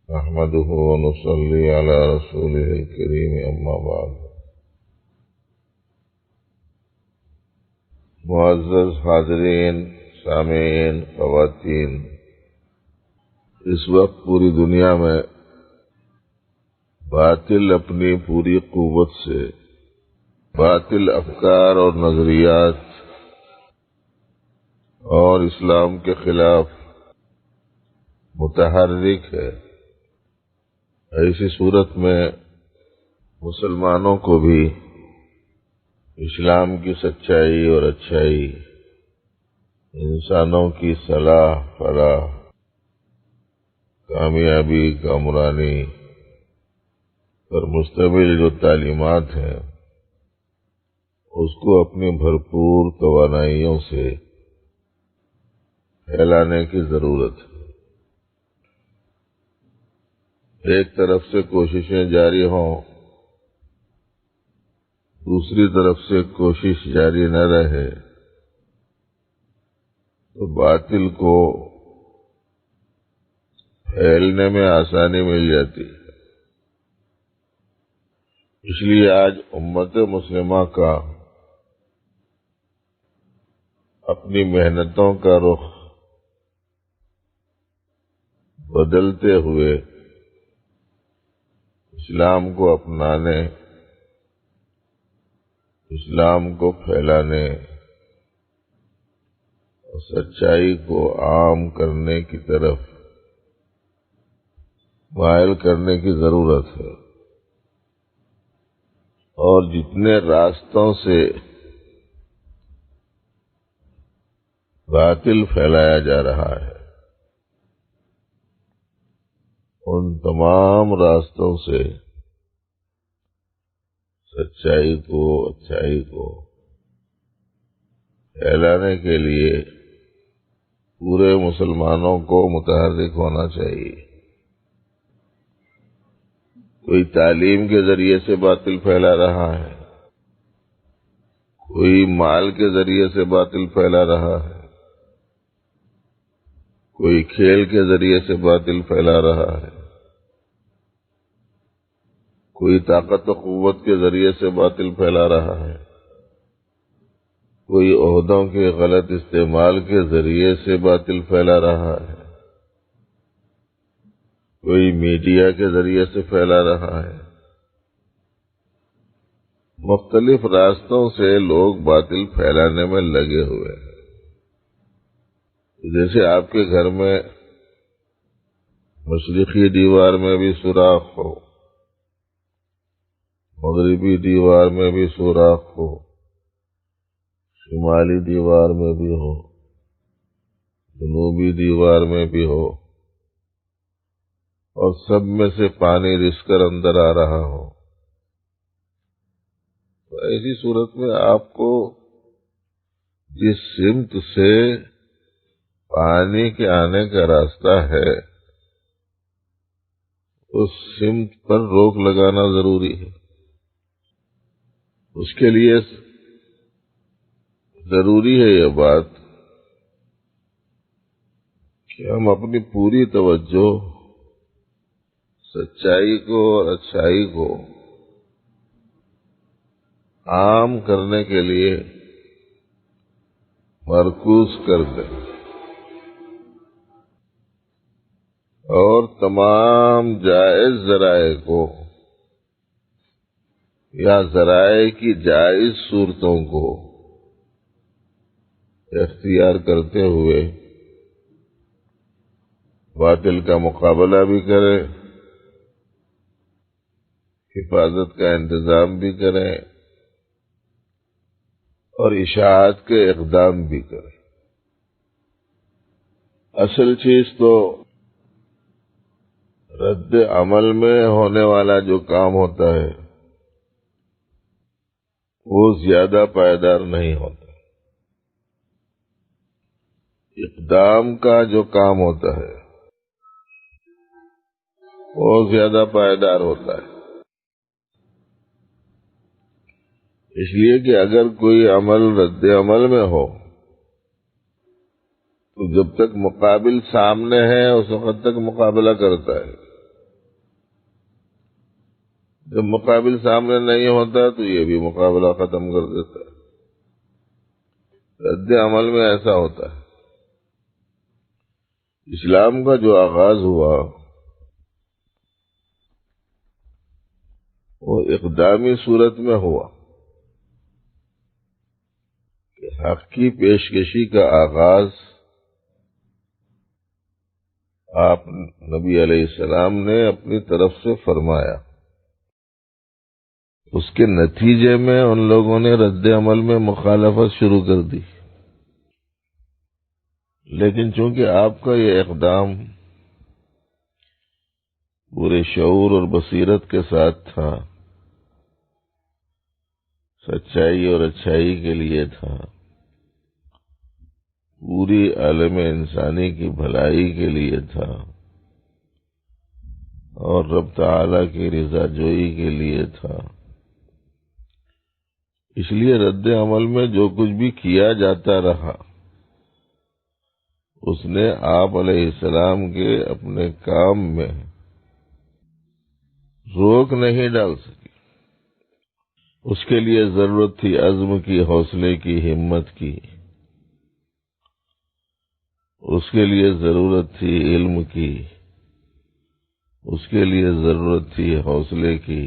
نحمده ونصلي على رسوله الكريم اما بعد۔ معزز حاضرین، سامعین، خواتین، اس وقت پوری دنیا میں باطل اپنی پوری قوت سے باطل افکار اور نظریات اور اسلام کے خلاف متحرک ہے۔ ایسی صورت میں مسلمانوں کو بھی اسلام کی سچائی اور اچھائی، انسانوں کی صلاح، فلاح، کامیابی، کامرانی پر مشتمل جو تعلیمات ہیں اس کو اپنی بھرپور توانائیوں سے پھیلانے کی ضرورت ہے۔ ایک طرف سے کوششیں جاری ہوں، دوسری طرف سے کوشش جاری نہ رہے تو باطل کو پھیلنے میں آسانی مل جاتی ہے۔ اس لیے آج امت مسلمہ کا اپنی محنتوں کا رخ بدلتے ہوئے اسلام کو اپنانے، اسلام کو پھیلانے اور سچائی کو عام کرنے کی طرف مائل کرنے کی ضرورت ہے۔ اور جتنے راستوں سے باطل پھیلایا جا رہا ہے ان تمام راستوں سے سچائی کو، اچھائی کو پھیلانے کے لیے پورے مسلمانوں کو متحرک ہونا چاہیے۔ کوئی تعلیم کے ذریعے سے باطل پھیلا رہا ہے، کوئی مال کے ذریعے سے باطل پھیلا رہا ہے، کوئی کھیل کے ذریعے سے باطل پھیلا رہا ہے، کوئی طاقت و قوت کے ذریعے سے باطل پھیلا رہا ہے، کوئی عہدوں کے غلط استعمال کے ذریعے سے باطل پھیلا رہا ہے، کوئی میڈیا کے ذریعے سے پھیلا رہا ہے۔ مختلف راستوں سے لوگ باطل پھیلانے میں لگے ہوئے ہیں۔ جیسے آپ کے گھر میں مشرقی دیوار میں بھی سوراخ ہو، مغربی دیوار میں بھی سوراخ ہو، شمالی دیوار میں بھی ہو، جنوبی دیوار میں بھی ہو، اور سب میں سے پانی رس کر اندر آ رہا ہو، تو ایسی صورت میں آپ کو جس سمت سے پانی کے آنے کا راستہ ہے اس سمت پر روک لگانا ضروری ہے۔ اس کے لیے ضروری ہے یہ بات کہ ہم اپنی پوری توجہ سچائی کو اور اچھائی کو عام کرنے کے لیے مرکوز کر دیں اور تمام جائز ذرائع کو یا ذرائع کی جائز صورتوں کو اختیار کرتے ہوئے باطل کا مقابلہ بھی کریں، حفاظت کا انتظام بھی کریں اور اشاعت کے اقدام بھی کریں۔ اصل چیز تو رد عمل میں ہونے والا جو کام ہوتا ہے وہ زیادہ پائیدار نہیں ہوتا۔ اقدام کا جو کام ہوتا ہے وہ زیادہ پائیدار ہوتا ہے۔ اس لیے کہ اگر کوئی عمل رد عمل میں ہو تو جب تک مقابل سامنے ہے اس وقت تک مقابلہ کرتا ہے، جب مقابل سامنے نہیں ہوتا تو یہ بھی مقابلہ ختم کر دیتا ہے۔ رد عمل میں ایسا ہوتا ہے۔ اسلام کا جو آغاز ہوا وہ اقدامی صورت میں ہوا کہ حق کی پیشکشی کا آغاز آپ نبی علیہ السلام نے اپنی طرف سے فرمایا۔ اس کے نتیجے میں ان لوگوں نے رد عمل میں مخالفت شروع کر دی، لیکن چونکہ آپ کا یہ اقدام پورے شعور اور بصیرت کے ساتھ تھا، سچائی اور اچھائی کے لیے تھا، پوری عالم انسانی کی بھلائی کے لیے تھا، اور رب تعالی کی رضا جوئی کے لیے تھا، اس لیے رد عمل میں جو کچھ بھی کیا جاتا رہا اس نے آپ علیہ السلام کے اپنے کام میں روک نہیں ڈال سکی۔ اس کے لیے ضرورت تھی عزم کی، حوصلے کی، ہمت کی۔ اس کے لیے ضرورت تھی علم کی، اس کے لیے ضرورت تھی حوصلے کی،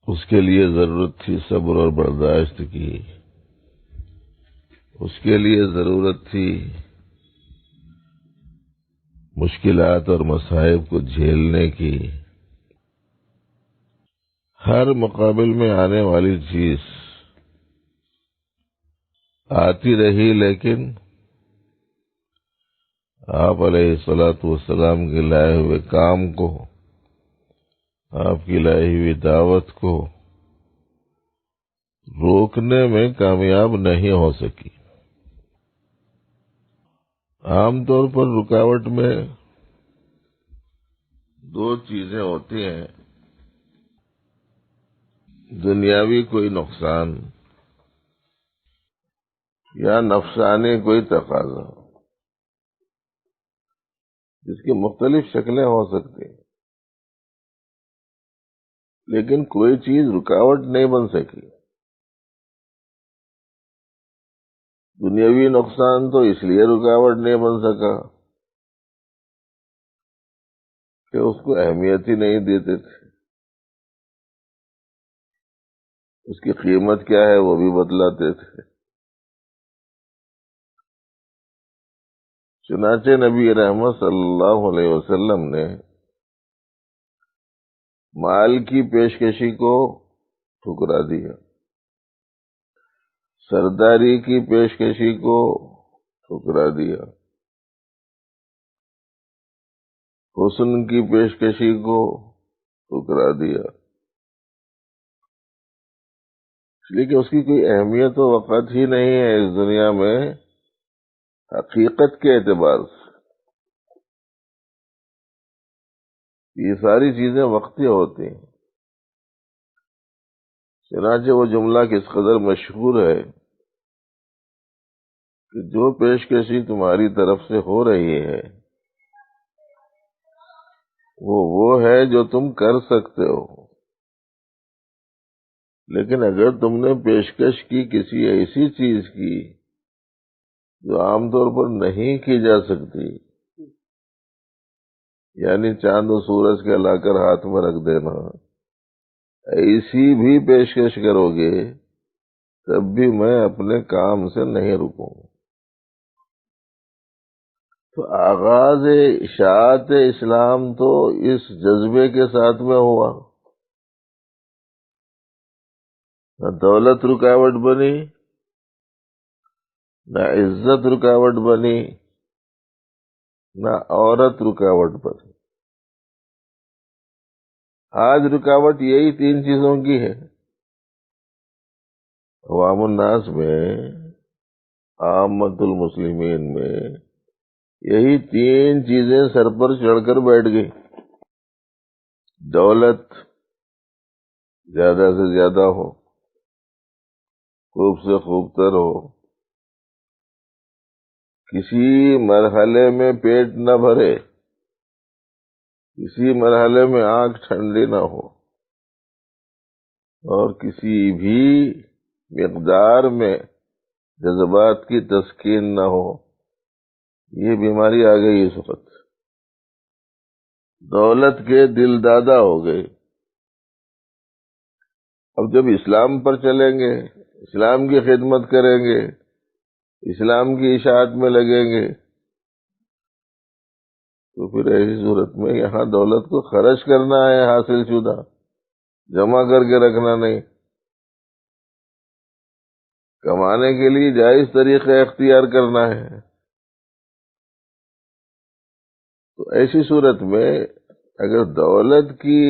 اس کے لیے ضرورت تھی صبر اور برداشت کی، اس کے لیے ضرورت تھی مشکلات اور مصائب کو جھیلنے کی۔ ہر مقابل میں آنے والی چیز آتی رہی، لیکن آپ علیہ الصلوۃ والسلام کے لائے ہوئے کام کو، آپ کی لائی ہوئی دعوت کو روکنے میں کامیاب نہیں ہو سکی۔ عام طور پر رکاوٹ میں دو چیزیں ہوتی ہیں، دنیاوی کوئی نقصان یا نفسانی کوئی تقاضا، جس کی مختلف شکلیں ہو سکتی ہیں، لیکن کوئی چیز رکاوٹ نہیں بن سکی۔ دنیاوی نقصان تو اس لیے رکاوٹ نہیں بن سکا کہ اس کو اہمیت ہی نہیں دیتے تھے، اس کی قیمت کیا ہے وہ بھی بتلاتے تھے۔ چنانچہ نبی رحمت صلی اللہ علیہ وسلم نے مال کی پیشکشی کو ٹھکرا دیا، سرداری کی پیشکشی کو ٹھکرا دیا، حسن کی پیشکشی کو ٹھکرا دیا، اس لیے کہ اس کی کوئی اہمیت و وقت ہی نہیں ہے اس دنیا میں حقیقت کے اعتبار سے۔ یہ ساری چیزیں وقتی ہوتی ہیں۔ چنانچہ وہ جملہ کس قدر مشہور ہے کہ جو پیشکشی تمہاری طرف سے ہو رہی ہے وہ ہے جو تم کر سکتے ہو، لیکن اگر تم نے پیشکش کی کسی ایسی چیز کی جو عام طور پر نہیں کی جا سکتی، یعنی چاند و سورج کے لا کر ہاتھ میں رکھ دینا، ایسی بھی پیشکش کرو گے تب بھی میں اپنے کام سے نہیں رکوں گا۔ تو آغاز اشاعت اسلام تو اس جذبے کے ساتھ میں ہوا، نہ دولت رکاوٹ بنی، نہ عزت رکاوٹ بنی، نہ عورت رکاوٹ بنی۔ آج رکاوٹ یہی تین چیزوں کی ہے۔ عوام الناس میں، عامت المسلمین میں یہی تین چیزیں سر پر چڑھ کر بیٹھ گئی۔ دولت زیادہ سے زیادہ ہو، خوب سے خوب تر ہو، کسی مرحلے میں پیٹ نہ بھرے، کسی مرحلے میں آنکھ ٹھنڈی نہ ہو اور کسی بھی مقدار میں جذبات کی تسکین نہ ہو، یہ بیماری آ گئی اس وقت۔ دولت کے دل دادا ہو گئے۔ اب جب اسلام پر چلیں گے، اسلام کی خدمت کریں گے، اسلام کی اشاعت میں لگیں گے، تو پھر ایسی صورت میں یہاں دولت کو خرچ کرنا ہے، حاصل شدہ جمع کر کے رکھنا نہیں، کمانے کے لیے جائز طریقہ اختیار کرنا ہے۔ تو ایسی صورت میں اگر دولت کی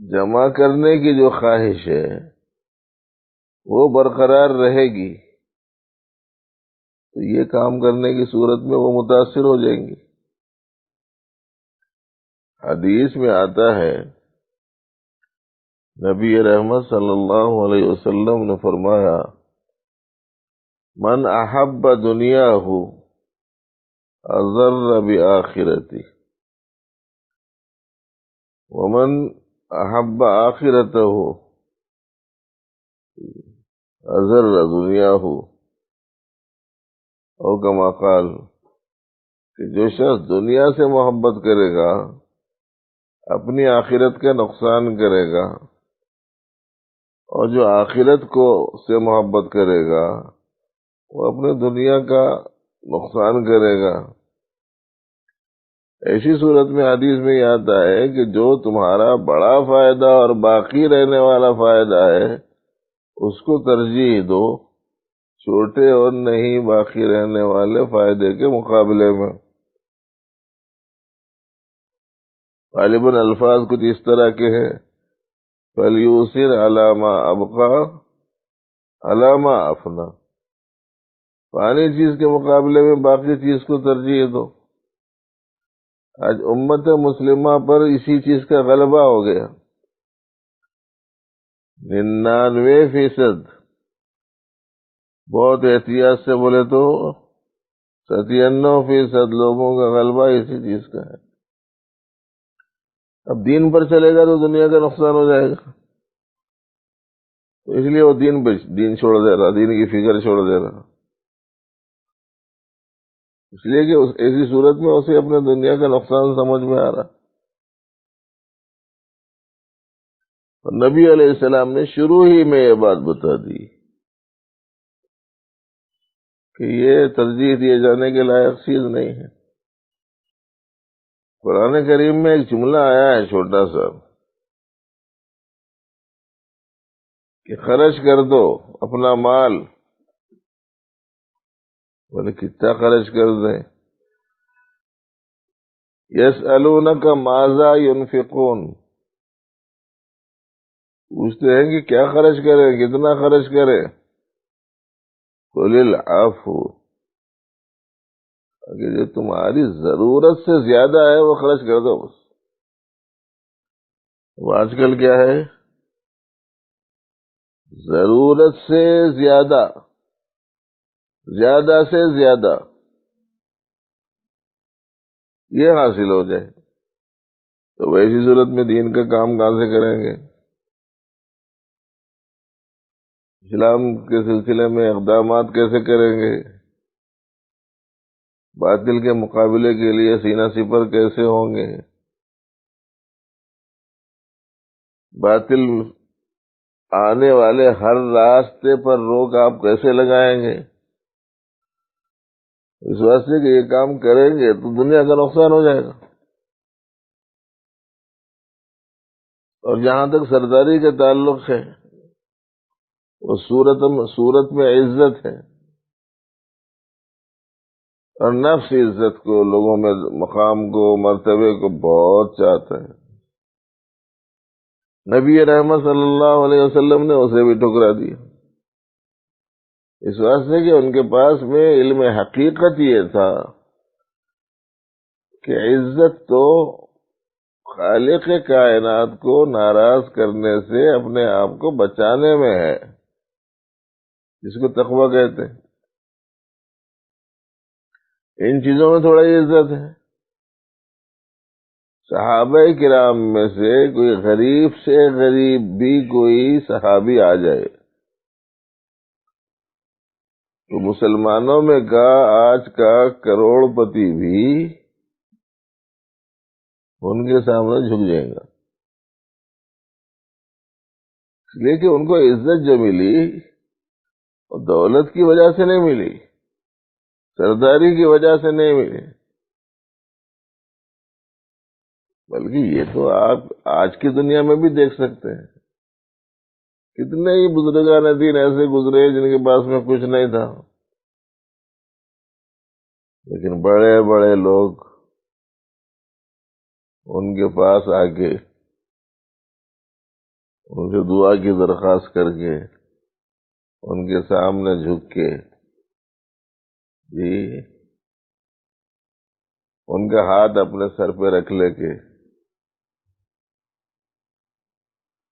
جمع کرنے کی جو خواہش ہے وہ برقرار رہے گی تو یہ کام کرنے کی صورت میں وہ متاثر ہو جائیں گی۔ حدیث میں آتا ہے، نبی رحمت صلی اللہ علیہ وسلم نے فرمایا، من احب دنیاہ اضر بآخرتی ومن احب آخرتہ اضر دنیاہ، اور کما قال کہ جو شخص دنیا سے محبت کرے گا اپنی آخرت کا نقصان کرے گا، اور جو آخرت کو سے محبت کرے گا وہ اپنے دنیا کا نقصان کرے گا۔ ایسی صورت میں حدیث میں یہ آتا ہے کہ جو تمہارا بڑا فائدہ اور باقی رہنے والا فائدہ ہے اس کو ترجیح دو، چھوٹے اور نہیں باقی رہنے والے فائدے کے مقابلے میں۔ غالباً الفاظ کچھ اس طرح کے ہیں، فَلْيُؤْثِرْ عَلَى مَا أَبْقَى عَلَى مَا أَفْنَى، پانی چیز کے مقابلے میں باقی چیز کو ترجیح دو۔ آج امت مسلمہ پر اسی چیز کا غلبہ ہو گیا۔ 99%، بہت احتیاط سے بولے تو 97% لوگوں کا غلبہ اسی چیز کا ہے۔ اب دین پر چلے گا تو دنیا کا نقصان ہو جائے گا، تو اس لیے وہ دین چھوڑ دے رہا، دین کی فکر چھوڑ دے رہا، اس لیے کہ ایسی صورت میں اسے اپنے دنیا کا نقصان سمجھ میں آ رہا۔ اور نبی علیہ السلام نے شروع ہی میں یہ بات بتا دی کہ یہ ترجیح دیے جانے کے لائق چیز نہیں ہے۔ قرآن کریم میں ایک جملہ آیا ہے چھوٹا سا کہ خرچ کر دو اپنا مال، بولے کتنا خرچ کر دیں؟ یسألونک ماذا ينفقون، پوچھتے ہیں کہ کیا خرچ کریں، کتنا خرچ کریں؟ قل العفو، کہ جو تمہاری ضرورت سے زیادہ ہے وہ خرچ کر دو بس۔ وہ آج کل کیا ہے، ضرورت سے زیادہ، زیادہ سے زیادہ یہ حاصل ہو جائے تو ویسی صورت میں دین کا کام کہاں سے کریں گے؟ اسلام کے سلسلے میں اقدامات کیسے کریں گے؟ باطل کے مقابلے کے لیے سینہ سپر کیسے ہوں گے؟ باطل آنے والے ہر راستے پر روک آپ کیسے لگائیں گے؟ اس واسطے کہ یہ کام کریں گے تو دنیا کا نقصان ہو جائے گا، اور جہاں تک سرداری کا تعلق ہے وہ صورت میں عزت ہے، اور نفس عزت کو، لوگوں میں مقام کو، مرتبے کو بہت چاہتا ہے۔ نبی رحمت صلی اللہ علیہ وسلم نے اسے بھی ٹھکرا دیا، اس واسطے کہ ان کے پاس میں علم حقیقت یہ تھا کہ عزت تو خالق کائنات کو ناراض کرنے سے اپنے آپ کو بچانے میں ہے، جس کو تقویٰ کہتے ہیں۔ ان چیزوں میں تھوڑا ہی عزت ہے، صحابہ کرام میں سے کوئی غریب سے غریب بھی کوئی صحابی آ جائے تو مسلمانوں میں کا آج کا کروڑ پتی بھی ان کے سامنے جھک جائے گا، اس لیے کہ ان کو عزت جو ملی وہ دولت کی وجہ سے نہیں ملی، سرداری کی وجہ سے نہیں ملی، بلکہ یہ تو آپ آج کی دنیا میں بھی دیکھ سکتے ہیں، کتنے ہی بزرگان دین ایسے گزرے جن کے پاس میں کچھ نہیں تھا، لیکن بڑے بڑے لوگ ان کے پاس آ کے ان سے دعا کی درخواست کر کے ان کے سامنے جھک کے جی ان کا ہاتھ اپنے سر پہ رکھ لے کے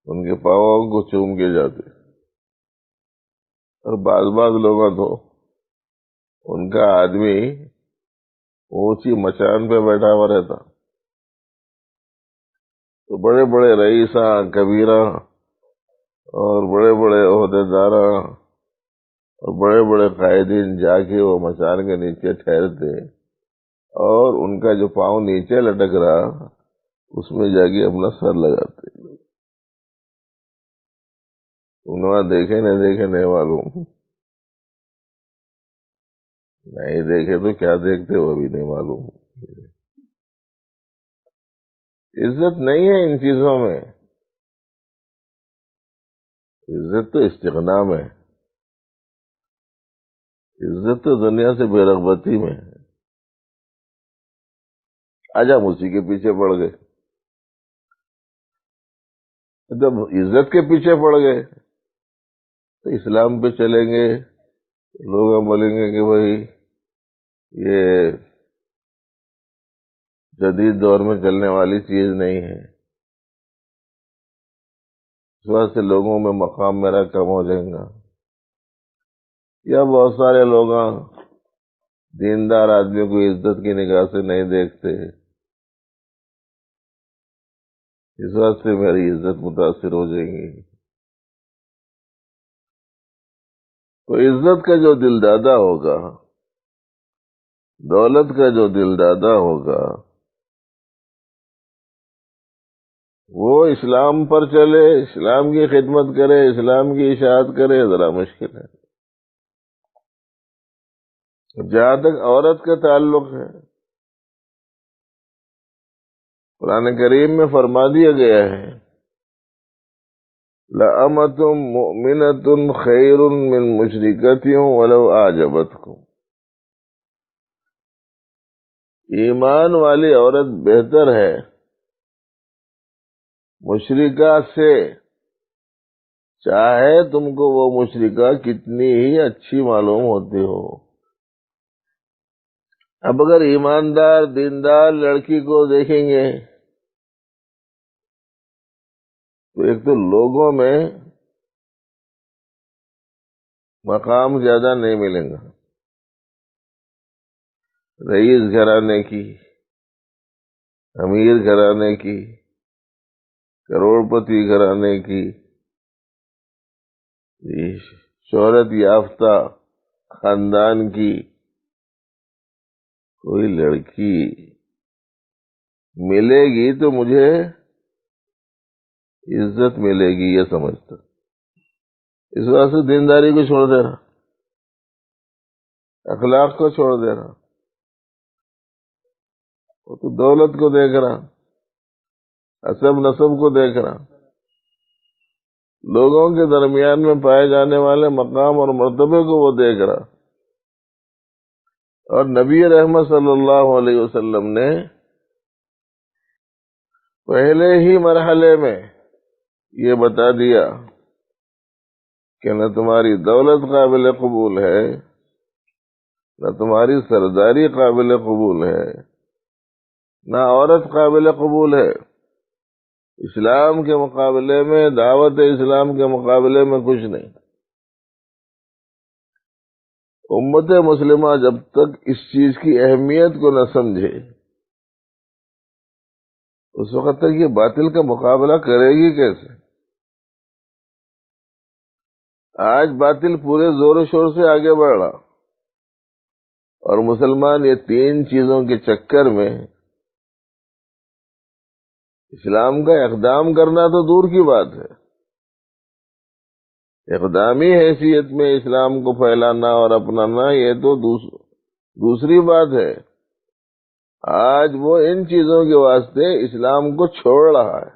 ان کے پاؤں کو چوم کے جاتے، اور بعض لوگوں تو ان کا آدمی اونچی مچان پہ بیٹھا ہوا رہتا، تو بڑے بڑے رئیساں کبیراں اور بڑے بڑے عہدیداراں اور بڑے بڑے قائدین جا کے وہ مچان کے نیچے ٹھہرتے اور ان کا جو پاؤں نیچے لٹک رہا اس میں جا کے اپنا سر لگاتے۔ انہوں نے دیکھے نہیں معلوم، نہیں دیکھے تو کیا دیکھتے وہ بھی نہیں معلوم۔ عزت نہیں ہے ان چیزوں میں، عزت تو استغنا میں، عزت تو دنیا سے بے رغبتی میں ہے۔ آج ہم اسی کے پیچھے پڑ گئے، جب عزت کے پیچھے پڑ گئے تو اسلام پہ چلیں گے، لوگ بولیں گے کہ بھائی یہ جدید دور میں چلنے والی چیز نہیں ہے، اس واسطے لوگوں میں مقام میرا کم ہو جائے گا، یا بہت سارے لوگ دیندار آدمی کو عزت کی نگاہ سے نہیں دیکھتے، اس واسطے میری عزت متاثر ہو جائے گی۔ تو عزت کا جو دل دادا ہوگا، دولت کا جو دل دادا ہوگا، وہ اسلام پر چلے، اسلام کی خدمت کرے، اسلام کی اشاعت کرے، ذرا مشکل ہے۔ جہاں تک عورت کا تعلق ہے، قرآن کریم میں فرما دیا گیا ہے لَأَمَةٌ مُؤْمِنَةٌ خَيْرٌ مِّن مُشْرِكَةٍ وَلَوْ أَعْجَبَتْكُمْ، ایمان والی عورت بہتر ہے مشرکہ سے، چاہے تم کو وہ مشرکہ کتنی ہی اچھی معلوم ہوتی ہو۔ اب اگر ایماندار دیندار لڑکی کو دیکھیں گے تو ایک تو لوگوں میں مقام زیادہ نہیں ملے گا، رئیس گھرانے کی، امیر گھرانے کی، کروڑ پتی گھرانے کی، شہرت یافتہ خاندان کی کوئی لڑکی ملے گی تو مجھے عزت ملے گی یہ سمجھتا، اس واسطے دینداری کو چھوڑ دے رہا، اخلاق کو چھوڑ دے رہا، وہ تو دولت کو دیکھ رہا، حسب نسب کو دیکھ رہا، لوگوں کے درمیان میں پائے جانے والے مقام اور مرتبے کو وہ دیکھ رہا۔ اور نبی رحمت صلی اللہ علیہ وسلم نے پہلے ہی مرحلے میں یہ بتا دیا کہ نہ تمہاری دولت قابل قبول ہے، نہ تمہاری سرداری قابل قبول ہے، نہ عورت قابل قبول ہے، اسلام کے مقابلے میں، دعوت اسلام کے مقابلے میں کچھ نہیں۔ امت مسلمہ جب تک اس چیز کی اہمیت کو نہ سمجھے اس وقت تک یہ باطل کا مقابلہ کرے گی کیسے؟ آج باطل پورے زور و شور سے آگے بڑھ رہا، اور مسلمان یہ تین چیزوں کے چکر میں اسلام کا اقدام کرنا تو دور کی بات ہے، اقدامی حیثیت میں اسلام کو پھیلانا اور اپنانا یہ تو دوسری بات ہے۔ آج وہ ان چیزوں کے واسطے اسلام کو چھوڑ رہا ہے،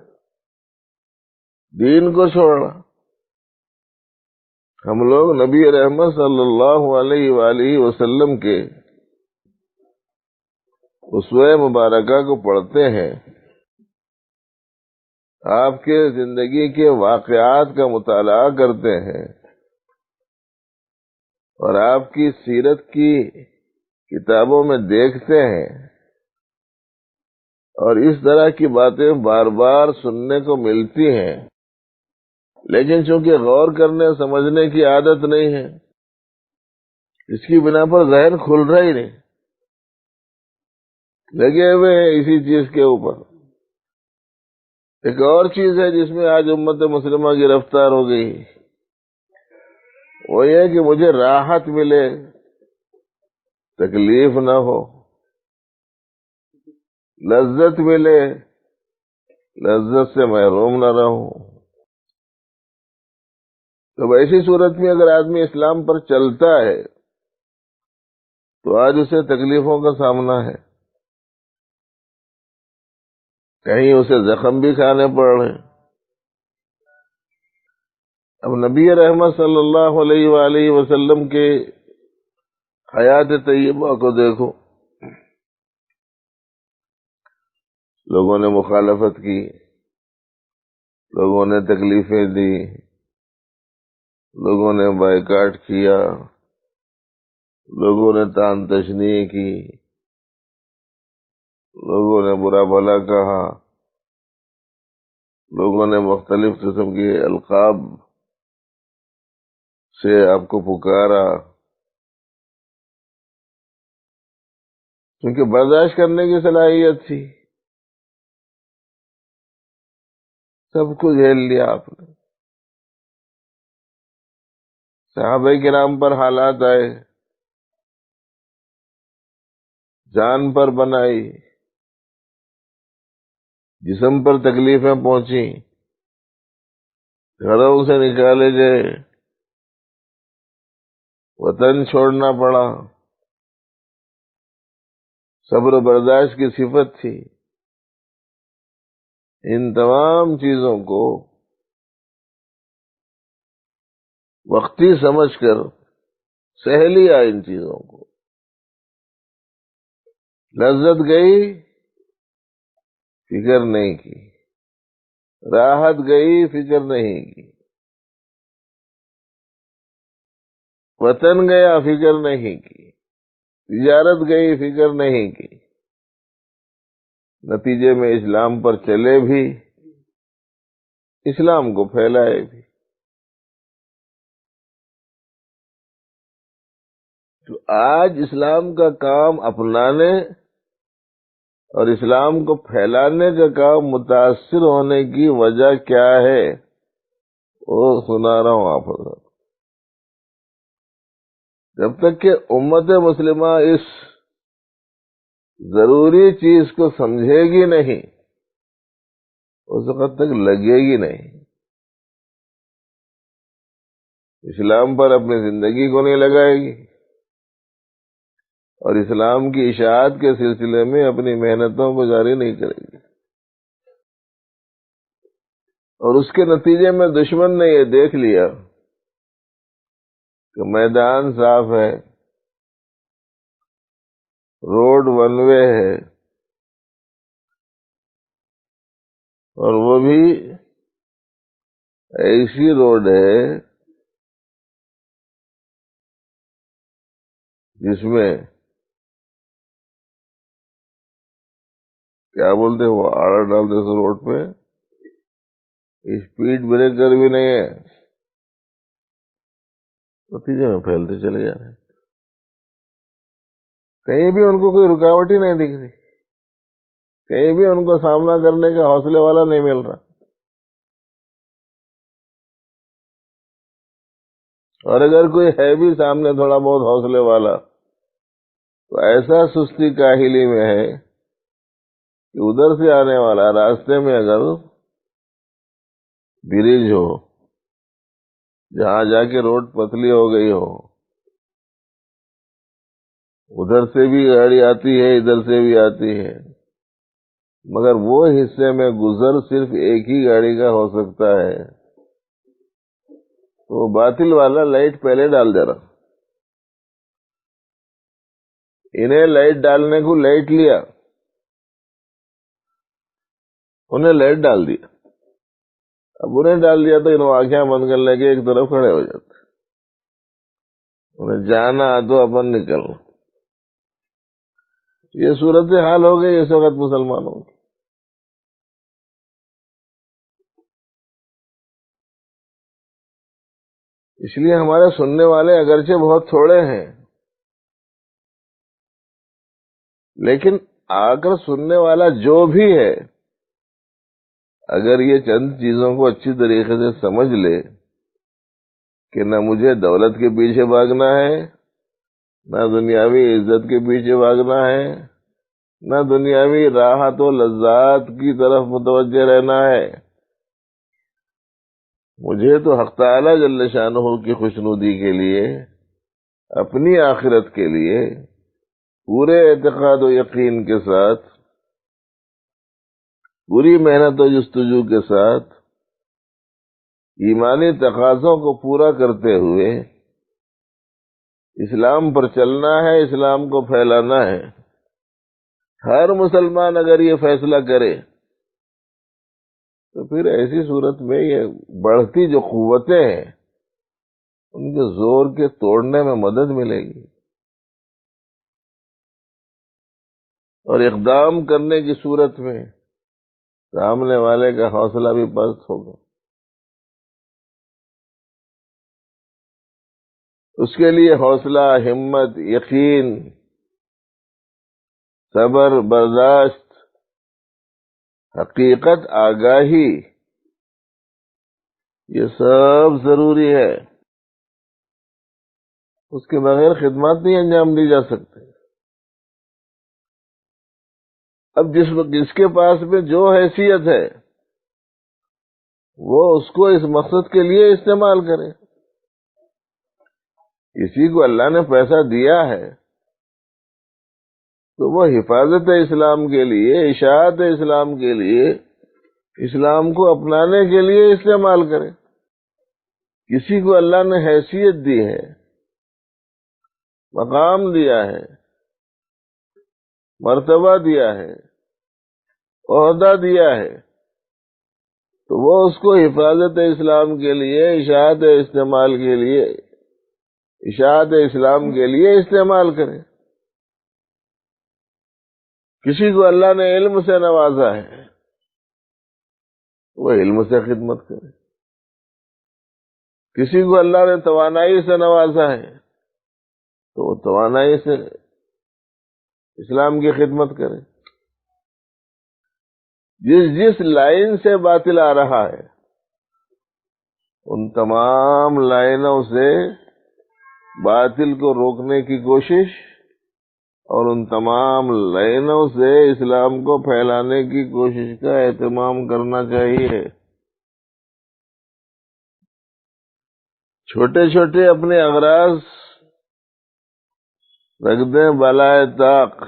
دین کو چھوڑ رہا۔ ہم لوگ نبی رحمت صلی اللہ علیہ وآلہ وسلم کے اسوہ مبارکہ کو پڑھتے ہیں، آپ کے زندگی کے واقعات کا مطالعہ کرتے ہیں، اور آپ کی سیرت کی کتابوں میں دیکھتے ہیں، اور اس طرح کی باتیں بار بار سننے کو ملتی ہیں، لیکن چونکہ غور کرنے سمجھنے کی عادت نہیں ہے، اس کی بنا پر ذہن کھل رہا ہی نہیں، لگے ہوئے ہیں اسی چیز کے اوپر۔ ایک اور چیز ہے جس میں آج امت مسلمہ گرفتار ہو گئی، وہ یہ کہ مجھے راحت ملے، تکلیف نہ ہو، لذت ملے، لذت سے محروم نہ رہوں۔ تو ایسی صورت میں اگر آدمی اسلام پر چلتا ہے تو آج اسے تکلیفوں کا سامنا ہے، کہیں اسے زخم بھی کھانے پڑ رہے ہیں۔ اب نبی رحمت صلی اللہ علیہ وآلہ وسلم کے حیات طیبہ کو دیکھو، لوگوں نے مخالفت کی، لوگوں نے تکلیفیں دی، لوگوں نے بائیکاٹ کیا، لوگوں نے تان تشنیع کی، لوگوں نے برا بھلا کہا، لوگوں نے مختلف قسم کے القاب سے آپ کو پکارا، کیونکہ برداشت کرنے کی صلاحیت تھی، سب کچھ جھیل لیا آپ نے۔ صحابہ کرام پر حالات آئے، جان پر بنائی، جسم پر تکلیفیں پہنچی، گھروں سے نکالے گئے، وطن چھوڑنا پڑا، صبر و برداشت کی صفت تھی۔ ان تمام چیزوں کو وقتی سمجھ کر سہ لیا، ان چیزوں کو، لذت گئی فکر نہیں کی، راحت گئی فکر نہیں کی، وطن گیا فکر نہیں کی، تجارت گئی فکر نہیں کی، نتیجے میں اسلام پر چلے بھی، اسلام کو پھیلائے بھی۔ تو آج اسلام کا کام اپنانے اور اسلام کو پھیلانے کا کام متاثر ہونے کی وجہ کیا ہے، وہ سنا رہا ہوں آپ کو۔ جب تک کہ امت مسلمہ اس ضروری چیز کو سمجھے گی نہیں، اس وقت تک لگے گی نہیں، اسلام پر اپنی زندگی کو نہیں لگائے گی، اور اسلام کی اشاعت کے سلسلے میں اپنی محنتوں کو جاری نہیں کرے گی۔ اور اس کے نتیجے میں دشمن نے یہ دیکھ لیا کہ میدان صاف ہے، روڈ ون وے ہے، اور وہ بھی ایسی روڈ ہے جس میں کیا بولتے ہیں، وہ آڑا ڈالتے اس روڈ پہ، اسپیڈ بریکر بھی نہیں ہے، نتیجے میں پھیلتے چلے جا رہے ہیں، کہیں بھی ان کو کوئی رکاوٹ ہی نہیں دکھ رہی۔ کہیں بھی ان کو سامنا کرنے کا حوصلے والا نہیں مل رہا. اور اگر کوئی ہے بھی سامنے تھوڑا بہت حوصلے والا تو ایسا سستی کاہلی میں ہے کہ ادھر سے آنے والا راستے میں اگر برج ہو جہاں جا کے روڈ پتلی ہو گئی ہو، ادھر سے بھی گاڑی آتی ہے ادھر سے بھی آتی ہے، مگر وہ حصے میں گزر صرف ایک ہی گاڑی کا ہو سکتا ہے، تو وہ باطل والا لائٹ پہلے ڈال دے رہا. انہیں لائٹ ڈالنے کو لائٹ لیا، انہیں لائٹ ڈال دیا. اب انہیں ڈال دیا تو انہوں آنکھیں بند کر لے کے ایک طرف کھڑے ہو جاتے. انہیں جانا تو اپن نکلنا. یہ صورت حال ہو گئی اس وقت مسلمانوں کی. اس لیے ہمارے سننے والے اگرچہ بہت تھوڑے ہیں، لیکن آ کر سننے والا جو بھی ہے، اگر یہ چند چیزوں کو اچھی طریقے سے سمجھ لے کہ نہ مجھے دولت کے پیچھے بھاگنا ہے، نہ دنیاوی عزت کے پیچھے بھاگنا ہے، نہ دنیاوی راحت و لذات کی طرف متوجہ رہنا ہے، مجھے تو حق تعالی جل شانہ کی خوشنودی کے لیے، اپنی آخرت کے لیے پورے اعتقاد و یقین کے ساتھ، پوری محنت و جستجو کے ساتھ، ایمانی تقاضوں کو پورا کرتے ہوئے اسلام پر چلنا ہے، اسلام کو پھیلانا ہے. ہر مسلمان اگر یہ فیصلہ کرے تو پھر ایسی صورت میں یہ بڑھتی جو قوتیں ہیں ان کے زور کے توڑنے میں مدد ملے گی، اور اقدام کرنے کی صورت میں سامنے والے کا حوصلہ بھی پست ہوگا. اس کے لیے حوصلہ، ہمت، یقین، صبر، برداشت، حقیقت، آگاہی، یہ سب ضروری ہے. اس کے بغیر خدمات نہیں انجام دی جا سکتی. اب جس کے پاس میں جو حیثیت ہے وہ اس کو اس مقصد کے لیے استعمال کرے. کسی کو اللہ نے پیسہ دیا ہے تو وہ حفاظت اسلام کے لیے، اشاعت اسلام کے لیے، اسلام کو اپنانے کے لیے استعمال کرے. کسی کو اللہ نے حیثیت دی ہے، مقام دیا ہے، مرتبہ دیا ہے، عہدہ دیا ہے، تو وہ اس کو حفاظت اسلام کے لیے، اشاعت استعمال کے لیے، اشاعت اسلام کے لیے استعمال کرے. کسی کو اللہ نے علم سے نوازا ہے، وہ علم سے خدمت کرے. کسی کو اللہ نے توانائی سے نوازا ہے تو وہ توانائی سے اسلام کی خدمت کرے. جس لائن سے باطل آ رہا ہے ان تمام لائنوں سے باطل کو روکنے کی کوشش، اور ان تمام لائنوں سے اسلام کو پھیلانے کی کوشش کا اہتمام کرنا چاہیے. چھوٹے چھوٹے اپنے اغراض رکھ دیں بالائے طاق.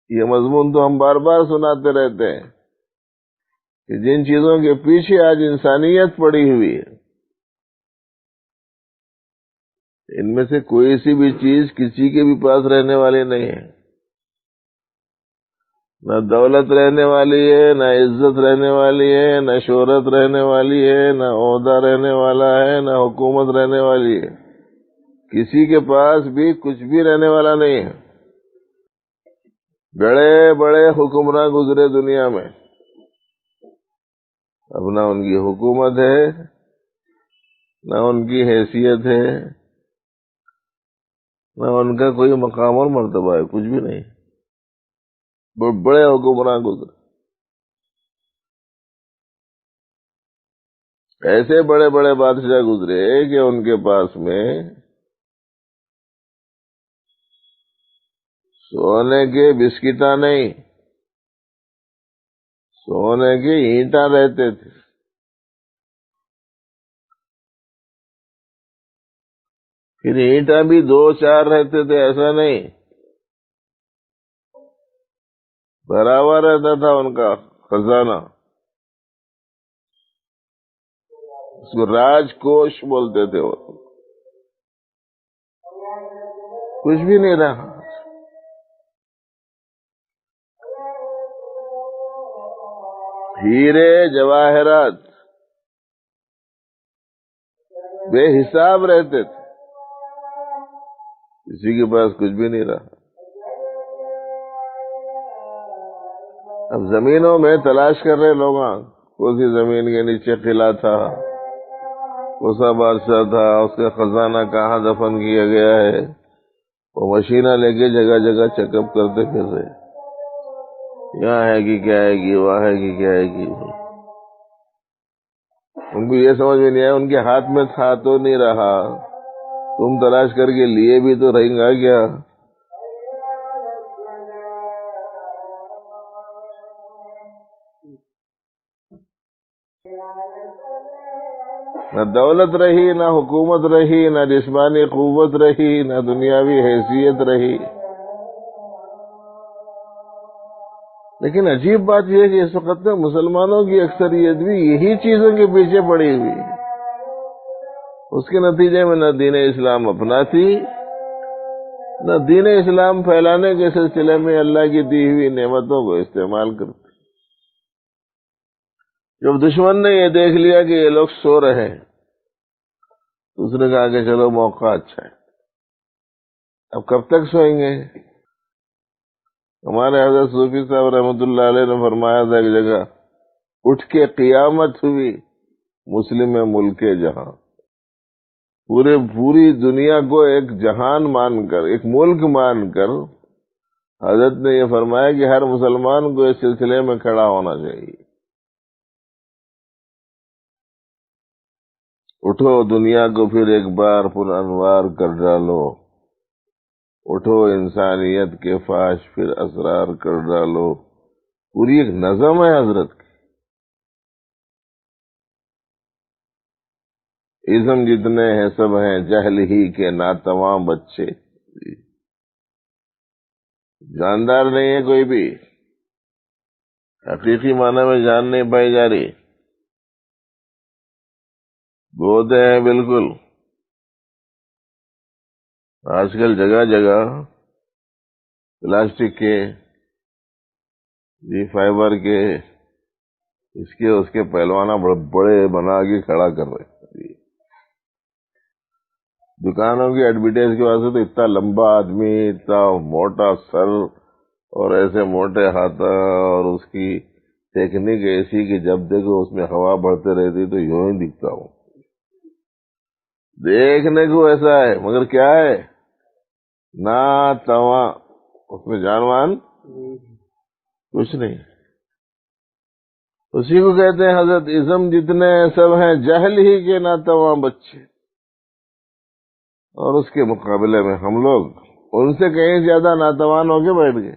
یہ مضمون تو ہم بار بار سناتے رہتے ہیں کہ جن چیزوں کے پیچھے آج انسانیت پڑی ہوئی ہے، ان میں سے کوئی سی بھی چیز کسی کے بھی پاس رہنے والی نہیں ہے. نہ دولت رہنے والی ہے، نہ عزت رہنے والی ہے، نہ شہرت رہنے والی ہے، نہ عہدہ رہنے والا ہے، نہ حکومت رہنے والی ہے. کسی کے پاس بھی کچھ بھی رہنے والا نہیں ہے. بڑے بڑے حکمراں گزرے دنیا میں، اب نہ ان کی حکومت ہے، نہ ان کی حیثیت ہے، نہ ان کا کوئی مقام اور مرتبہ ہے، کچھ بھی نہیں. بڑے حکمران گزرے، ایسے بڑے بڑے بادشاہ گزرے کہ ان کے پاس میں سونے کے بسکٹاں نہیں، سونے کے اینٹاں رہتے تھے۔ پھر اینٹاں بھی 2-4 رہتے تھے، ایسا نہیں، بھرا ہوا رہتا تھا ان کا خزانہ، اس کو راج کوش بولتے تھے۔ وہ کچھ بھی نہیں رہا، ہیرے جواہرات بے حساب رہتے تھے، کسی کے پاس کچھ بھی نہیں رہا۔ اب زمینوں میں تلاش کر رہے لوگ، کون سی زمین کے نیچے قلعہ تھا، کون سا بادشاہ تھا، اس کا خزانہ کہاں دفن کیا گیا ہے، وہ مشینہ لے کے جگہ جگہ چیک اپ کرتے پھر رہے، یہاں ہے کہ کیا ہے گی، وہاں ہے کہ کیا ہے گی۔ ان کو یہ سمجھ میں نہیں آیا، ان کے ہاتھ میں تھا تو نہیں رہا، تم تلاش کر کے لیے بھی تو رہیں گا کیا؟ نہ دولت رہی، نہ حکومت رہی، نہ جسمانی قوت رہی، نہ دنیاوی حیثیت رہی۔ لیکن عجیب بات یہ ہے کہ اس وقت میں مسلمانوں کی اکثریت بھی یہی چیزوں کے پیچھے پڑی ہوئی، اس کے نتیجے میں نہ دین اسلام اپناتی، نہ دین اسلام پھیلانے کے سلسلے میں اللہ کی دی ہوئی نعمتوں کو استعمال کرتی۔ جب دشمن نے یہ دیکھ لیا کہ یہ لوگ سو رہے ہیں، اس نے کہا کہ چلو موقع اچھا ہے، اب کب تک سوئیں گے؟ ہمارے حضرت صوفی صاحب رحمۃ اللہ علیہ نے فرمایا تھا ایک جگہ، اٹھ کے قیامت ہوئی مسلم ملک جہاں، پوری دنیا کو ایک جہان مان کر، ایک ملک مان کر حضرت نے یہ فرمایا کہ ہر مسلمان کو اس سلسلے میں کھڑا ہونا چاہیے۔ اٹھو دنیا کو پھر ایک بار پر انوار کر ڈالو، اٹھو انسانیت کے فاش پھر اسرار کر ڈالو، پوری ایک نظم ہے حضرت کی۔ ازم جتنے ہیں سب ہیں جہل ہی کے ناتواں بچے، جاندار نہیں ہے کوئی بھی، حقیقی معنی میں جان نہیں پائی جا رہی، گودے ہیں بالکل۔ آج کل جگہ جگہ پلاسٹک کے، فائبر کے، اس کے پہلوانا بڑے بنا کے کھڑا کر رہے ہیں۔ دکانوں کی ایڈورٹائز کے واسطے تو اتنا لمبا آدمی، اتنا موٹا سر اور ایسے موٹے ہاتھ، اور اس کی ٹیکنیک ایسی کہ جب دیکھو اس میں ہوا بڑھتے رہتی تو یوں ہی دکھتا ہوں، دیکھنے کو ایسا ہے مگر کیا ہے، نہ تواں، اس میں جانوان کچھ نہیں۔ اسی کو کہتے ہیں حضرت ازم جتنے سب ہیں جہل ہی کے ناتواں بچے، اور اس کے مقابلے میں ہم لوگ ان سے کہیں زیادہ ناتوان ہو کے بیٹھ گئے۔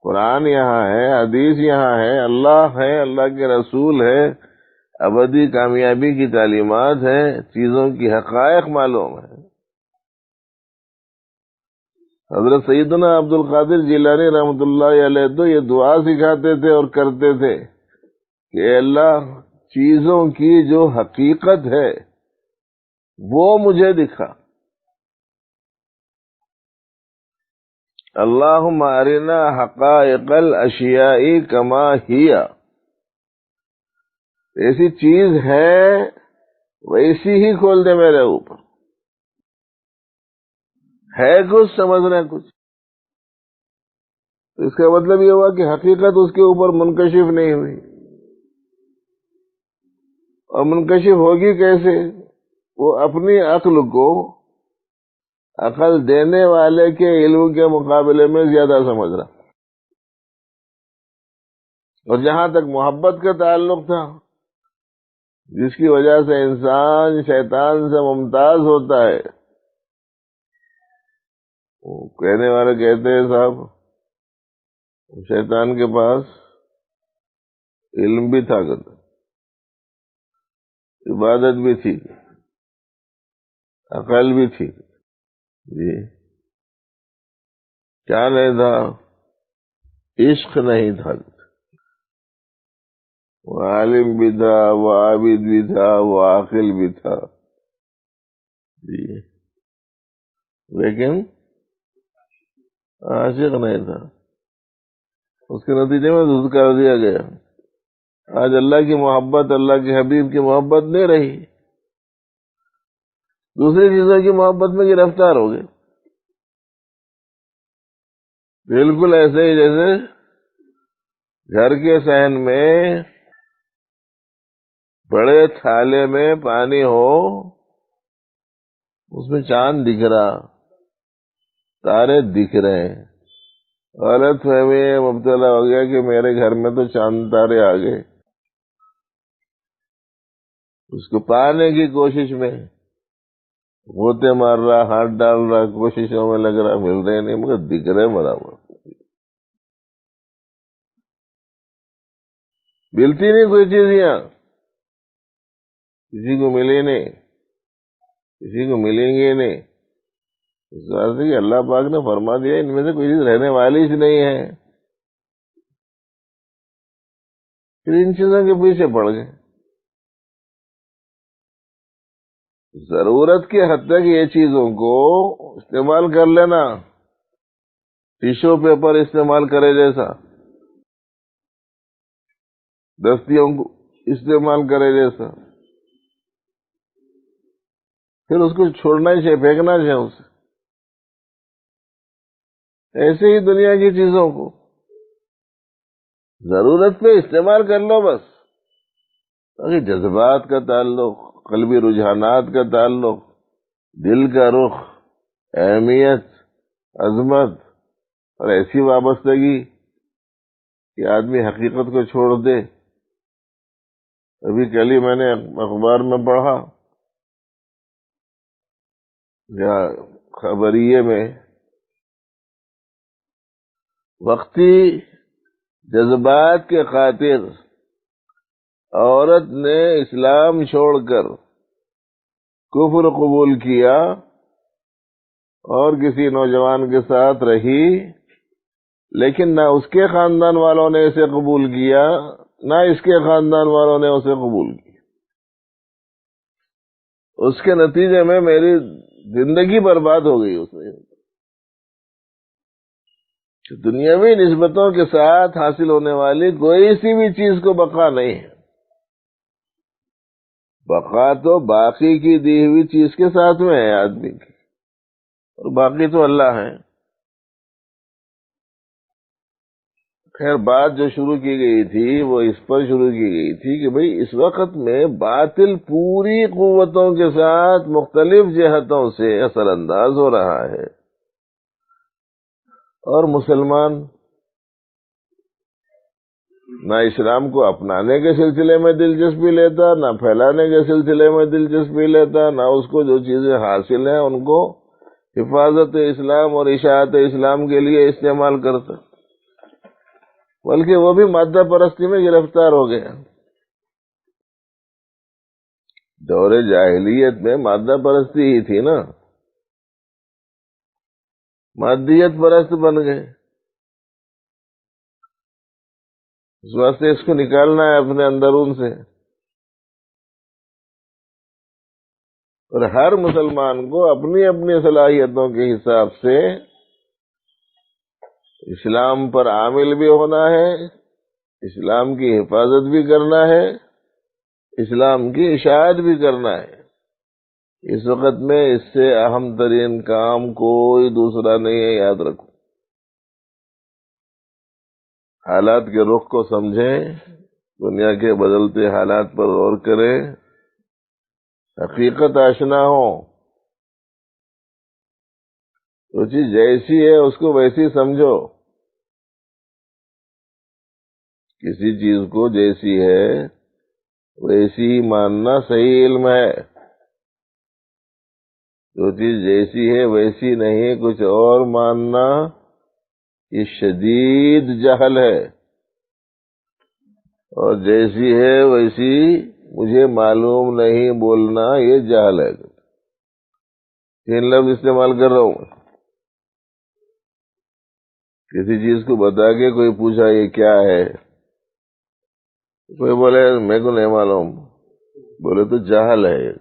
قرآن یہاں ہے، حدیث یہاں ہے، اللہ ہے، اللہ کے رسول ہے، ابدی کامیابی کی تعلیمات ہیں، چیزوں کی حقائق معلوم ہے۔ حضرت سیدنا عبد القادر جیلانی رحمۃ اللہ علیہ تو یہ دعا سکھاتے تھے اور کرتے تھے کہ اے اللہ، چیزوں کی جو حقیقت ہے وہ مجھے دکھا، اللہم ارنا حقائق الاشیاء کما ہی، ایسی چیز ہے ویسی ہی کھول دے میرے اوپر، ہے کچھ سمجھنا کچھ، اس کا مطلب یہ ہوا کہ حقیقت اس کے اوپر منکشف نہیں ہوئی، اور منکشف ہوگی کیسے؟ وہ اپنی عقل کو عقل دینے والے کے علم کے مقابلے میں زیادہ سمجھ رہا. اور جہاں تک محبت کا تعلق تھا، جس کی وجہ سے انسان شیطان سے ممتاز ہوتا ہے، وہ کہنے والے کہتے ہیں صاحب شیطان کے پاس علم بھی تھا، عبادت بھی تھی، عقل بھی تھی. جی کیا نہیں تھا؟ عشق نہیں تھا. وہ عالم بھی تھا، وہ عابد بھی تھا، وہ عاقل بھی تھا. جی لیکن عاشق نہیں تھا. اس کے نتیجے میں دھت کر دیا گیا. آج اللہ کی محبت، اللہ کے حبیب کی محبت نہیں رہی، دوسری چیزوں کی محبت میں گرفتار ہو گئے. بالکل ایسے ہی جیسے گھر کے صحن میں بڑے تھالے میں پانی ہو، اس میں چاند دکھ رہا، تارے دکھ رہے ہیں، غلط فہمی مبتلا ہو گیا کہ میرے گھر میں تو چاند تارے آ گئے. اس کو پانے کی کوشش میں غوطے مار رہا، ہاتھ ڈال رہا، کوششوں میں لگ رہا، مل رہے نہیں، مگر دکھ رہے برابر. ملتی نہیں کوئی چیز یہاں، کسی کو ملی نہیں، کسی کو ملیں گے نہیں. اس واسطے کہ اللہ پاک نے فرما دیا ان میں سے کوئی چیز رہنے والی ہی نہیں ہے. پھر ان چیزوں کے پیچھے پڑ گئے. ضرورت کے حد تک یہ چیزوں کو استعمال کر لینا، ٹیشو پیپر استعمال کرے جیسا، دستیوں کو استعمال کرے جیسا، پھر اس کو چھوڑنا ہی چاہیے، پھینکنا چاہیے اسے. ایسے ہی دنیا کی چیزوں کو ضرورت پہ استعمال کر لو بس. باقی جذبات کا تعلق، قلبی رجحانات کا تعلق، دل کا رخ، اہمیت، عظمت اور ایسی وابستگی کہ آدمی حقیقت کو چھوڑ دے. ابھی کل ہی میں نے اخبار میں پڑھا یا خبریے میں، وقتی جذبات کے خاطر عورت نے اسلام چھوڑ کر کفر قبول کیا اور کسی نوجوان کے ساتھ رہی، لیکن نہ اس کے خاندان والوں نے اسے قبول کیا، نہ اس کے خاندان والوں نے اسے قبول کیا. اس کے نتیجے میں میری زندگی برباد ہو گئی. اس میں دنیاوی نسبتوں کے ساتھ حاصل ہونے والی کوئی سی بھی چیز کو بقا نہیں ہے. بقا تو باقی کی دی ہوئی چیز کے ساتھ میں ہے آدمی کی، اور باقی تو اللہ ہے. خیر بات جو شروع کی گئی تھی وہ اس پر شروع کی گئی تھی کہ بھئی اس وقت میں باطل پوری قوتوں کے ساتھ مختلف جہتوں سے اثر انداز ہو رہا ہے، اور مسلمان نہ اسلام کو اپنانے کے سلسلے میں دلچسپی لیتا، نہ پھیلانے کے سلسلے میں دلچسپی لیتا، نہ اس کو جو چیزیں حاصل ہیں ان کو حفاظت اسلام اور اشاعت اسلام کے لیے استعمال کرتا، بلکہ وہ بھی مادہ پرستی میں گرفتار ہو گیا. دور جاہلیت میں مادہ پرستی ہی تھی نا، مادیت پرست بن گئے. اس واسطے اس کو نکالنا ہے اپنے اندرون سے. اور ہر مسلمان کو اپنی اپنی صلاحیتوں کے حساب سے اسلام پر عامل بھی ہونا ہے، اسلام کی حفاظت بھی کرنا ہے، اسلام کی اشاعت بھی کرنا ہے. اس وقت میں اس سے اہم ترین کام کوئی دوسرا نہیں ہے، یاد رکھو. حالات کے رخ کو سمجھیں، دنیا کے بدلتے حالات پر غور کریں، حقیقت آشنا ہو. جو چیز جیسی ہے اس کو ویسی سمجھو. کسی چیز کو جیسی ہے ویسی ہی ماننا صحیح علم ہے. جو چیز جیسی ہے ویسی نہیں کچھ اور ماننا یہ شدید جہل ہے. اور جیسی ہے ویسی مجھے معلوم نہیں بولنا یہ جہل ہے. 3 لفظ استعمال کر رہا ہوں. کسی چیز کو بتا کے کوئی پوچھا یہ کیا ہے، کوئی بولے میرے کو نہیں معلوم، بولے تو جہل ہے.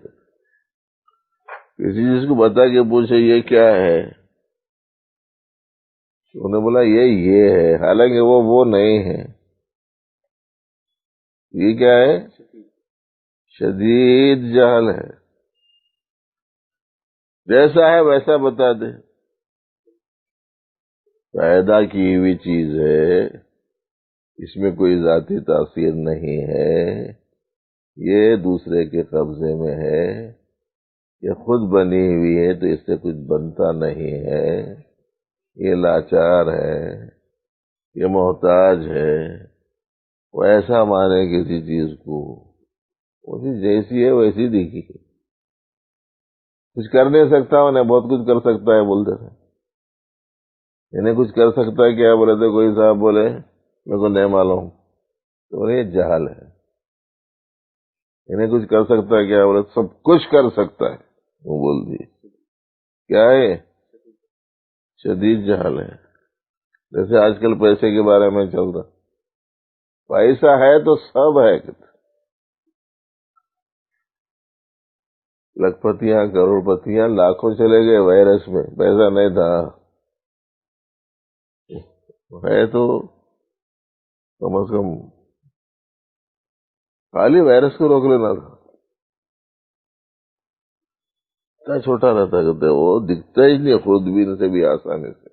کسی چیز کو بتا کے پوچھے یہ کیا ہے، انہوں نے بولا یہ ہے، حالانکہ وہ نہیں ہے. یہ کیا ہے؟ شدید جہل ہے. جیسا ہے ویسا بتا دے. پیدا کی ہوئی چیز ہے، اس میں کوئی ذاتی تاثیر نہیں ہے، یہ دوسرے کے قبضے میں ہے، یہ خود بنی ہوئی ہے تو اس سے کچھ بنتا نہیں ہے، یہ لاچار ہے، یہ محتاج ہے. وہ ایسا مانے کسی چیز کو، وہ چیز جیسی ہے ویسی دیکھی. کچھ کر نہیں سکتا انہیں بہت کچھ کر سکتا ہے بولتے تھے. انہیں کچھ کر سکتا ہے کیا بولے تھے؟ کوئی صاحب بولے میرے کو نہیں معلوم، تو یہ جہل ہے. انہیں کچھ کر سکتا ہے کیا بولے سب کچھ کر سکتا ہے، وہ بول دی. کیا ہے؟ شدید جہل ہے. جیسے آج کل پیسے کے بارے میں چل رہا، پیسہ ہے تو سب ہے. لکھ پتیاں کروڑ پتیاں لاکھوں چلے گئے وائرس میں، پیسہ نہیں تھا. ہے تو کم از کم خالی وائرس کو روک لینا تھا. اتنا چھوٹا رہتا کرتے وہ دکھتا ہی نہیں خوردبین سے بھی آسانی سے.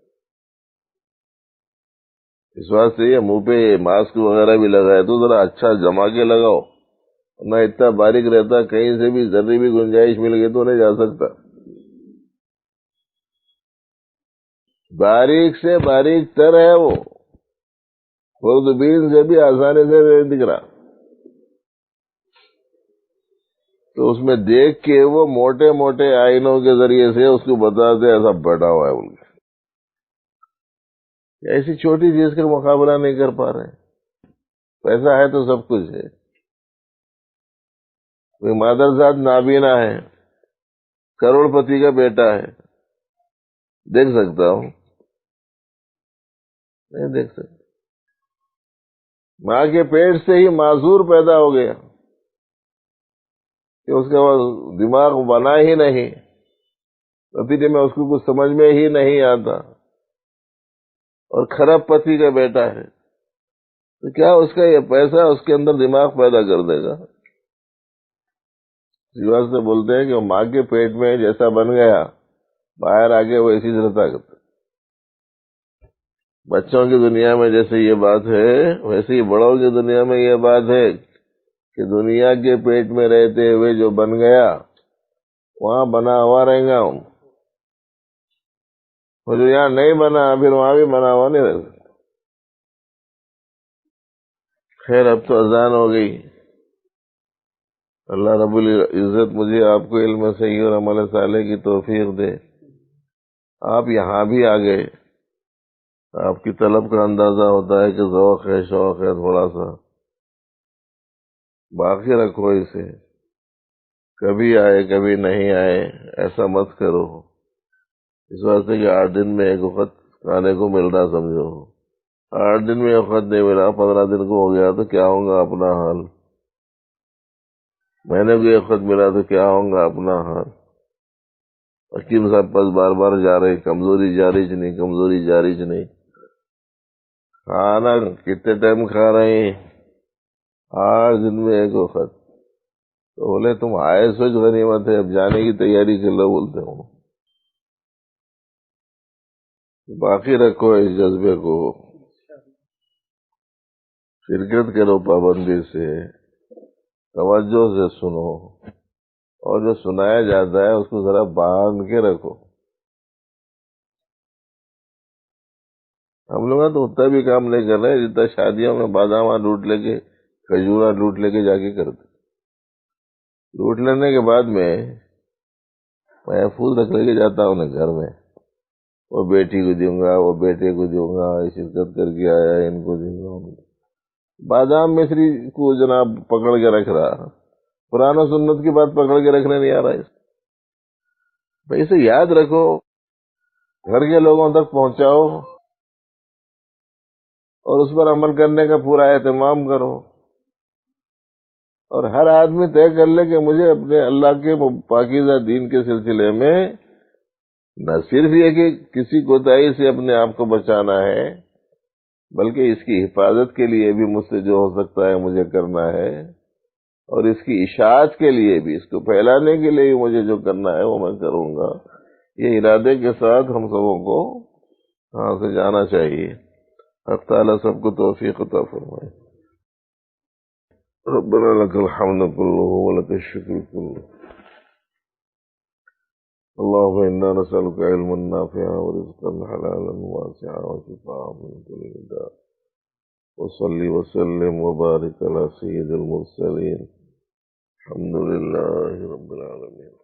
اس بات سے یہ منہ پہ ماسک وغیرہ بھی لگائے تو ذرا اچھا جما کے لگاؤ، نہ اتنا باریک رہتا کہیں سے بھی ذرے بھی گنجائش مل گئی تو نہیں جا سکتا. باریک سے باریک تر ہے وہ، خوردبین سے بھی آسانی سے نہیں دکھ رہا. تو اس میں دیکھ کے وہ موٹے موٹے آئینوں کے ذریعے سے اس کو بتاتے ایسا بیٹھا ہوا ہے. ان ایسی چھوٹی چیز کا مقابلہ نہیں کر پا رہے. پیسہ ہے تو سب کچھ ہے. کوئی مادرزاد نابینا ہے، کروڑ پتی کا بیٹا ہے، دیکھ سکتا ہوں؟ نہیں دیکھ سکتا. ماں کے پیٹ سے ہی معذور پیدا ہو گیا کہ اس کا دماغ بنا ہی نہیں، نتیجے میں اس کو کچھ سمجھ میں ہی نہیں آتا، اور خراب پتی کا بیٹا ہے. تو کیا اس کا یہ پیسہ اس کے اندر دماغ پیدا کر دے گا؟ اسی بات سے بولتے ہیں کہ وہ ماں کے پیٹ میں جیسا بن گیا باہر آگے وہ اسی طرح کرتا. بچوں کی دنیا میں جیسے یہ بات ہے ویسے ہی بڑوں کی دنیا میں یہ بات ہے کہ دنیا کے پیٹ میں رہتے ہوئے جو بن گیا وہاں بنا ہوا رہیں گا ہوں، اور جو یہاں نہیں بنا پھر وہاں بھی بنا ہوا نہیں رہ سکتا. خیر اب تو اذان ہو گئی. اللہ رب العزت مجھے آپ کو علم صحیح اور عمل صالح کی توفیق دے. آپ یہاں بھی آ گئے، آپ کی طلب کا اندازہ ہوتا ہے کہ ذوق ہے شوق ہے تھوڑا سا، باقی رکھو اسے. کبھی آئے کبھی نہیں آئے ایسا مت کرو. اس واسطے کہ 8 دن میں ایک وقت کھانے کو مل رہا سمجھو. 8 دن میں ایک وقت نہیں ملا، 15 دن کو ہو گیا تو کیا ہوگا اپنا حال. مہینے کو ایک وقت ملا تو کیا ہوگا اپنا حال. حکیم صاحب پاس بار بار جا رہے، کمزوری جاری چ نہیں، کمزوری جاری چ نہیں. کھانا کتنے ٹائم کھا رہے ہیں؟ 8 دن میں ایک وقت. تو بولے تم آئے سوچ غنیمت ہے، اب جانے کی تیاری کر لو. بولتے ہوں باقی رکھو اس جذبے کو، شرکت کرو پابندی سے، توجہ سے سنو، اور جو سنایا جاتا ہے اس کو ذرا باندھ کے رکھو. ہم لوگ تو اتنا بھی کام نہیں کر رہے جتنا شادیوں میں بادام لوٹ لے کے کھجورا لوٹ لے کے جا کے کرتے. لوٹ لینے کے بعد میں محفوظ رکھ لے کے جاتا ہوں گھر میں. وہ بیٹی کو دوں گا، وہ بیٹے کو دوں گا، شرکت کر کے آیا ان کو دوں گا. بادام مصری کو جناب پکڑ کے رکھ رہا، قرآن و سنت کی بات پکڑ کے رکھنے نہیں آ رہا. بھائی اسے یاد رکھو، گھر کے لوگوں تک پہنچاؤ اور اس پر عمل کرنے کا پورا اہتمام کرو. اور ہر آدمی طے کر لے کہ مجھے اپنے اللہ کے پاکیزہ دین کے سلسلے میں نہ صرف یہ کہ کسی کوتاہی سے اپنے آپ کو بچانا ہے، بلکہ اس کی حفاظت کے لیے بھی مجھ سے جو ہو سکتا ہے مجھے کرنا ہے، اور اس کی اشاعت کے لیے بھی، اس کو پھیلانے کے لیے بھی مجھے جو کرنا ہے وہ میں کروں گا. یہ ارادے کے ساتھ ہم سبوں کو یہاں سے جانا چاہیے. حق تعالیٰ سب کو توفیق عطا فرمائے. ربنا لك الحمد كله ولك الشكر كله. اللهم إنا نسألك علما نافعا ورزقا حلالا واسعا وشفاء من كل داء. وصلي وسلم وبارك على سيد المرسلين. الحمد لله رب العالمين.